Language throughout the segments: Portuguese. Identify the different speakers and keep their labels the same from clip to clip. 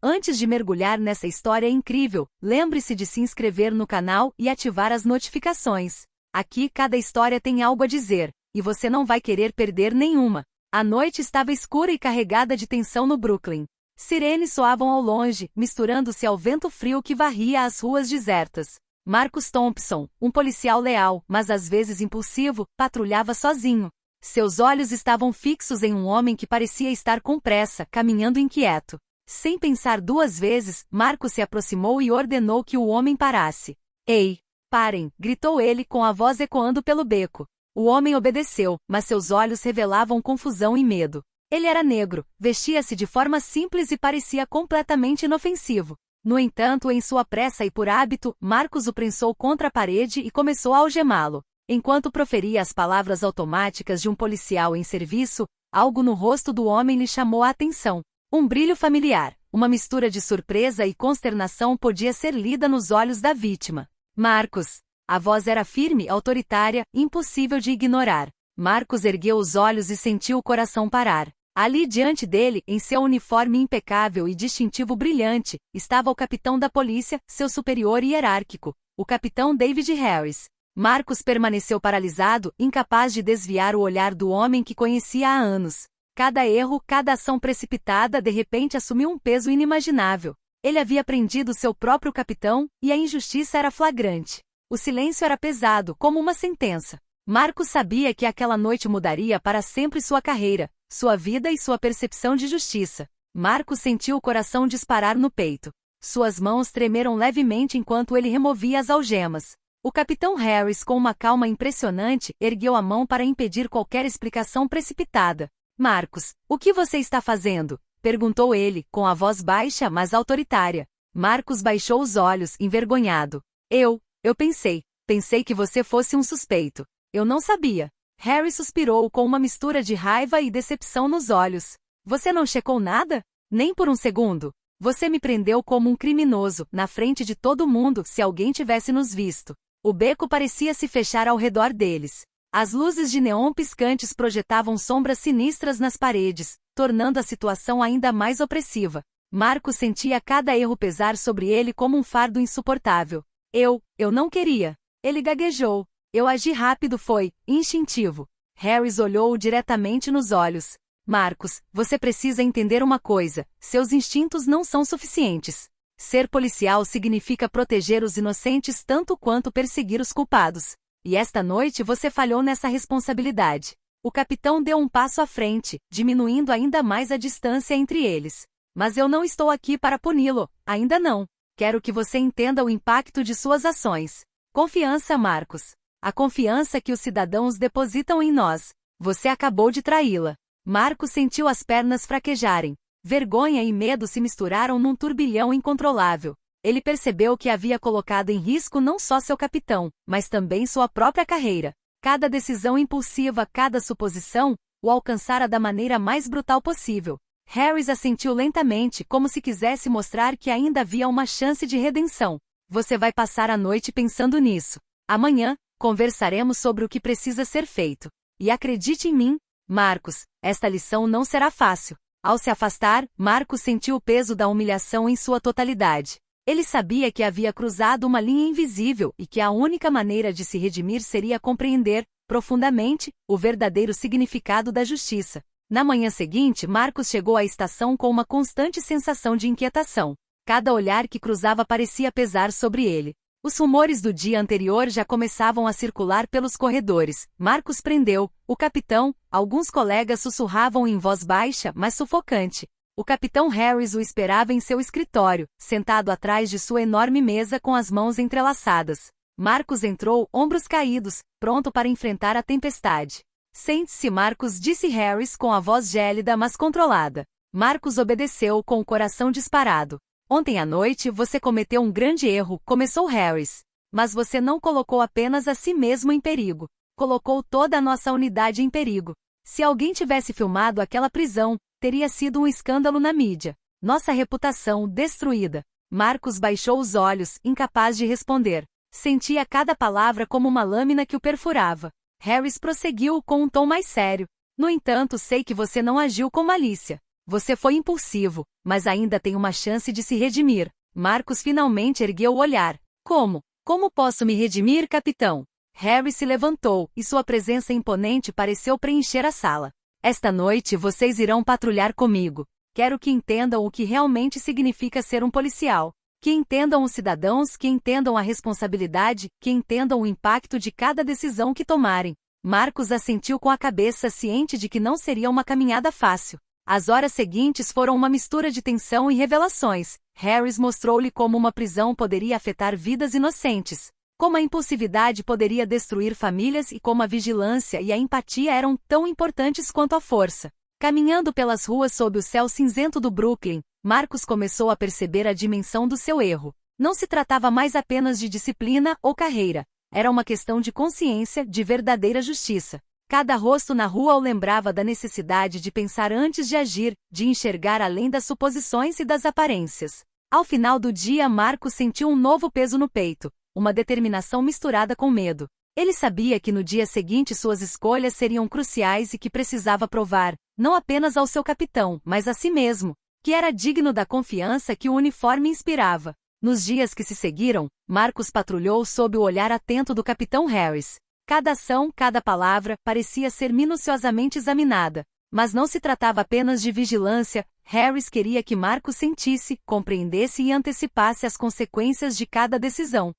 Speaker 1: Antes de mergulhar nessa história incrível, lembre-se de se inscrever no canal e ativar as notificações. Aqui cada história tem algo a dizer, e você não vai querer perder nenhuma. A noite estava escura e carregada de tensão no Brooklyn. Sirenes soavam ao longe, misturando-se ao vento frio que varria as ruas desertas. Marcus Thompson, um policial leal, mas às vezes impulsivo, patrulhava sozinho. Seus olhos estavam fixos em um homem que parecia estar com pressa, caminhando inquieto. Sem pensar duas vezes, Marcus se aproximou e ordenou que o homem parasse. Ei! Parem! Gritou ele com a voz ecoando pelo beco. O homem obedeceu, mas seus olhos revelavam confusão e medo. Ele era negro, vestia-se de forma simples e parecia completamente inofensivo. No entanto, em sua pressa e por hábito, Marcus o prensou contra a parede e começou a algemá-lo. Enquanto proferia as palavras automáticas de um policial em serviço, algo no rosto do homem lhe chamou a atenção. Um brilho familiar, uma mistura de surpresa e consternação podia ser lida nos olhos da vítima. Marcus! A voz era firme, autoritária, impossível de ignorar. Marcus ergueu os olhos e sentiu o coração parar. Ali diante dele, em seu uniforme impecável e distintivo brilhante, estava o capitão da polícia, seu superior hierárquico, o capitão David Harris. Marcus permaneceu paralisado, incapaz de desviar o olhar do homem que conhecia há anos. Cada erro, cada ação precipitada de repente assumiu um peso inimaginável. Ele havia prendido seu próprio capitão, e a injustiça era flagrante. O silêncio era pesado, como uma sentença. Marcus sabia que aquela noite mudaria para sempre sua carreira, sua vida e sua percepção de justiça. Marcus sentiu o coração disparar no peito. Suas mãos tremeram levemente enquanto ele removia as algemas. O capitão Harris, com uma calma impressionante, ergueu a mão para impedir qualquer explicação precipitada. Marcus, o que você está fazendo? Perguntou ele, com a voz baixa, mas autoritária. Marcus baixou os olhos, envergonhado. Eu pensei que você fosse um suspeito. Eu não sabia. Harry suspirou com uma mistura de raiva e decepção nos olhos. Você não checou nada? Nem por um segundo. Você me prendeu como um criminoso, na frente de todo mundo, se alguém tivesse nos visto. O beco parecia se fechar ao redor deles. As luzes de neon piscantes projetavam sombras sinistras nas paredes, tornando a situação ainda mais opressiva. Marcus sentia cada erro pesar sobre ele como um fardo insuportável. Eu não queria. Ele gaguejou. Eu agi rápido, foi instintivo. Harris olhou-o diretamente nos olhos. Marcus, você precisa entender uma coisa, seus instintos não são suficientes. Ser policial significa proteger os inocentes tanto quanto perseguir os culpados. E esta noite você falhou nessa responsabilidade. O capitão deu um passo à frente, diminuindo ainda mais a distância entre eles. Mas eu não estou aqui para puni-lo, ainda não. Quero que você entenda o impacto de suas ações. Confiança, Marcus. A confiança que os cidadãos depositam em nós. Você acabou de traí-la. Marcus sentiu as pernas fraquejarem. Vergonha e medo se misturaram num turbilhão incontrolável. Ele percebeu que havia colocado em risco não só seu capitão, mas também sua própria carreira. Cada decisão impulsiva, cada suposição, o alcançara da maneira mais brutal possível. Harris assentiu lentamente, como se quisesse mostrar que ainda havia uma chance de redenção. Você vai passar a noite pensando nisso. Amanhã, conversaremos sobre o que precisa ser feito. E acredite em mim, Marcus, esta lição não será fácil. Ao se afastar, Marcus sentiu o peso da humilhação em sua totalidade. Ele sabia que havia cruzado uma linha invisível e que a única maneira de se redimir seria compreender, profundamente, o verdadeiro significado da justiça. Na manhã seguinte, Marcus chegou à estação com uma constante sensação de inquietação. Cada olhar que cruzava parecia pesar sobre ele. Os rumores do dia anterior já começavam a circular pelos corredores. Marcus prendeu o capitão, alguns colegas sussurravam em voz baixa, mas sufocante. O capitão Harris o esperava em seu escritório, sentado atrás de sua enorme mesa com as mãos entrelaçadas. Marcus entrou, ombros caídos, pronto para enfrentar a tempestade. Sente-se, Marcus, disse Harris com a voz gélida mas controlada. Marcus obedeceu com o coração disparado. Ontem à noite você cometeu um grande erro, começou Harris. Mas você não colocou apenas a si mesmo em perigo. Colocou toda a nossa unidade em perigo. Se alguém tivesse filmado aquela prisão, teria sido um escândalo na mídia. Nossa reputação destruída. Marcus baixou os olhos, incapaz de responder. Sentia cada palavra como uma lâmina que o perfurava. Harris prosseguiu com um tom mais sério. No entanto, sei que você não agiu com malícia. Você foi impulsivo, mas ainda tem uma chance de se redimir. Marcus finalmente ergueu o olhar. Como? Como posso me redimir, capitão? Harry se levantou, e sua presença imponente pareceu preencher a sala. Esta noite vocês irão patrulhar comigo. Quero que entendam o que realmente significa ser um policial. Que entendam os cidadãos, que entendam a responsabilidade, que entendam o impacto de cada decisão que tomarem. Marcus assentiu com a cabeça, ciente de que não seria uma caminhada fácil. As horas seguintes foram uma mistura de tensão e revelações. Harry mostrou-lhe como uma prisão poderia afetar vidas inocentes, como a impulsividade poderia destruir famílias e como a vigilância e a empatia eram tão importantes quanto a força. Caminhando pelas ruas sob o céu cinzento do Brooklyn, Marcus começou a perceber a dimensão do seu erro. Não se tratava mais apenas de disciplina ou carreira. Era uma questão de consciência, de verdadeira justiça. Cada rosto na rua o lembrava da necessidade de pensar antes de agir, de enxergar além das suposições e das aparências. Ao final do dia, Marcus sentiu um novo peso no peito, uma determinação misturada com medo. Ele sabia que no dia seguinte suas escolhas seriam cruciais e que precisava provar, não apenas ao seu capitão, mas a si mesmo, que era digno da confiança que o uniforme inspirava. Nos dias que se seguiram, Marcus patrulhou sob o olhar atento do capitão Harris. Cada ação, cada palavra, parecia ser minuciosamente examinada. Mas não se tratava apenas de vigilância. Harris queria que Marcus sentisse, compreendesse e antecipasse as consequências de cada decisão.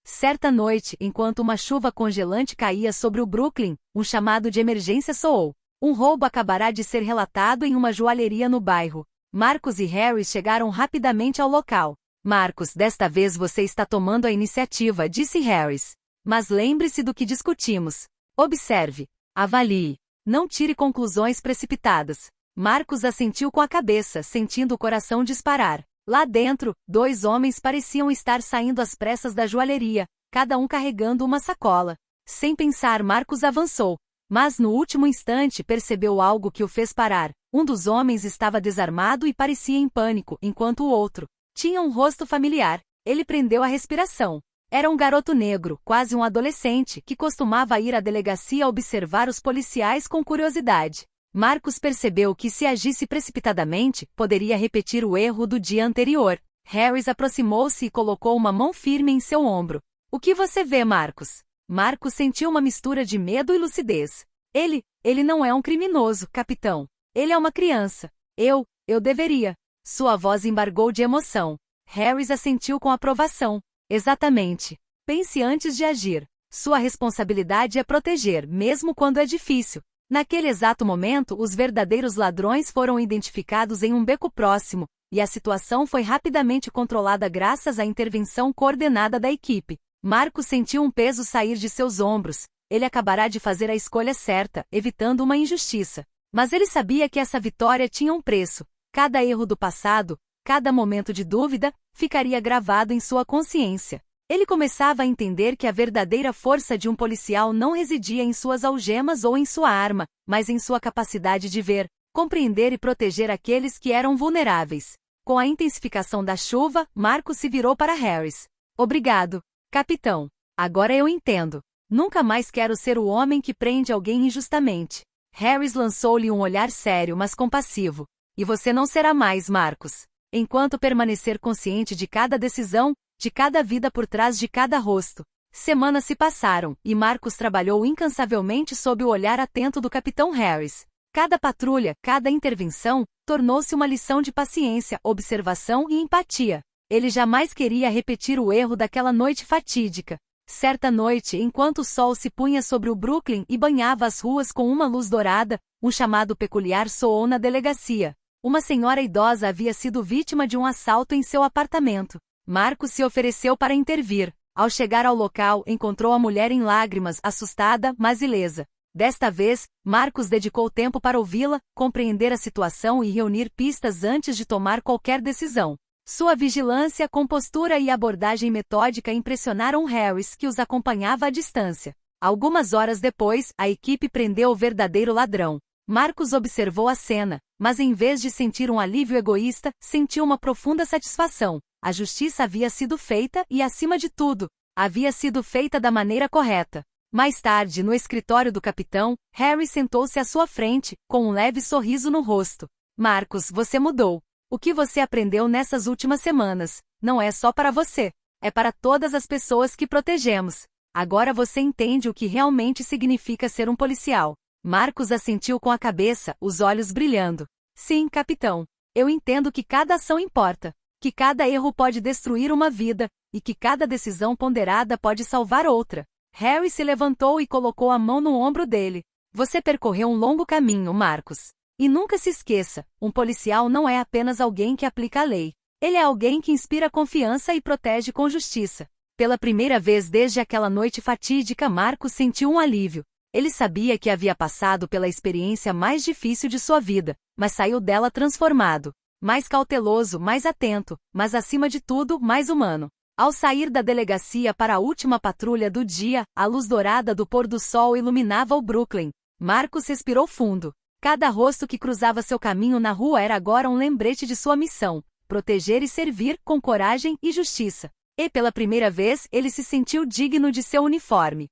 Speaker 1: Certa noite, enquanto uma chuva congelante caía sobre o Brooklyn, um chamado de emergência soou. Um roubo acabará de ser relatado em uma joalheria no bairro. Marcus e Harris chegaram rapidamente ao local. Marcus, desta vez você está tomando a iniciativa, disse Harris. Mas lembre-se do que discutimos. Observe. Avalie. Não tire conclusões precipitadas. Marcus assentiu com a cabeça, sentindo o coração disparar. Lá dentro, dois homens pareciam estar saindo às pressas da joalheria, cada um carregando uma sacola. Sem pensar, Marcus avançou. Mas no último instante percebeu algo que o fez parar. Um dos homens estava desarmado e parecia em pânico, enquanto o outro tinha um rosto familiar. Ele prendeu a respiração. Era um garoto negro, quase um adolescente, que costumava ir à delegacia observar os policiais com curiosidade. Marcus percebeu que se agisse precipitadamente, poderia repetir o erro do dia anterior. Harris aproximou-se e colocou uma mão firme em seu ombro. O que você vê, Marcus? Marcus sentiu uma mistura de medo e lucidez. Ele não é um criminoso, capitão. Ele é uma criança. Eu deveria. Sua voz embargou de emoção. Harris assentiu com aprovação. Exatamente. Pense antes de agir. Sua responsabilidade é proteger, mesmo quando é difícil. Naquele exato momento, os verdadeiros ladrões foram identificados em um beco próximo, e a situação foi rapidamente controlada graças à intervenção coordenada da equipe. Marcus sentiu um peso sair de seus ombros. Ele acabará de fazer a escolha certa, evitando uma injustiça. Mas ele sabia que essa vitória tinha um preço. Cada erro do passado, cada momento de dúvida, ficaria gravado em sua consciência. Ele começava a entender que a verdadeira força de um policial não residia em suas algemas ou em sua arma, mas em sua capacidade de ver, compreender e proteger aqueles que eram vulneráveis. Com a intensificação da chuva, Marcus se virou para Harris. Obrigado, capitão. Agora eu entendo. Nunca mais quero ser o homem que prende alguém injustamente. Harris lançou-lhe um olhar sério, mas compassivo. E você não será mais, Marcus. Enquanto permanecer consciente de cada decisão, de cada vida por trás de cada rosto. Semanas se passaram, e Marcus trabalhou incansavelmente sob o olhar atento do capitão Harris. Cada patrulha, cada intervenção, tornou-se uma lição de paciência, observação e empatia. Ele jamais queria repetir o erro daquela noite fatídica. Certa noite, enquanto o sol se punha sobre o Brooklyn e banhava as ruas com uma luz dourada, um chamado peculiar soou na delegacia. Uma senhora idosa havia sido vítima de um assalto em seu apartamento. Marcus se ofereceu para intervir. Ao chegar ao local, encontrou a mulher em lágrimas, assustada, mas ilesa. Desta vez, Marcus dedicou tempo para ouvi-la, compreender a situação e reunir pistas antes de tomar qualquer decisão. Sua vigilância, compostura e abordagem metódica impressionaram Harris, que os acompanhava à distância. Algumas horas depois, a equipe prendeu o verdadeiro ladrão. Marcus observou a cena, mas em vez de sentir um alívio egoísta, sentiu uma profunda satisfação. A justiça havia sido feita e, acima de tudo, havia sido feita da maneira correta. Mais tarde, no escritório do capitão, Harry sentou-se à sua frente, com um leve sorriso no rosto. Marcos, você mudou. O que você aprendeu nessas últimas semanas não é só para você, é para todas as pessoas que protegemos. Agora você entende o que realmente significa ser um policial. Marcos assentiu com a cabeça, os olhos brilhando. Sim, capitão. Eu entendo que cada ação importa, que cada erro pode destruir uma vida, e que cada decisão ponderada pode salvar outra. Harry se levantou e colocou a mão no ombro dele. Você percorreu um longo caminho, Marcos. E nunca se esqueça, um policial não é apenas alguém que aplica a lei. Ele é alguém que inspira confiança e protege com justiça. Pela primeira vez desde aquela noite fatídica, Marcos sentiu um alívio. Ele sabia que havia passado pela experiência mais difícil de sua vida, mas saiu dela transformado. Mais cauteloso, mais atento, mas acima de tudo, mais humano. Ao sair da delegacia para a última patrulha do dia, a luz dourada do pôr do sol iluminava o Brooklyn. Marcos respirou fundo. Cada rosto que cruzava seu caminho na rua era agora um lembrete de sua missão: proteger e servir com coragem e justiça. E pela primeira vez ele se sentiu digno de seu uniforme.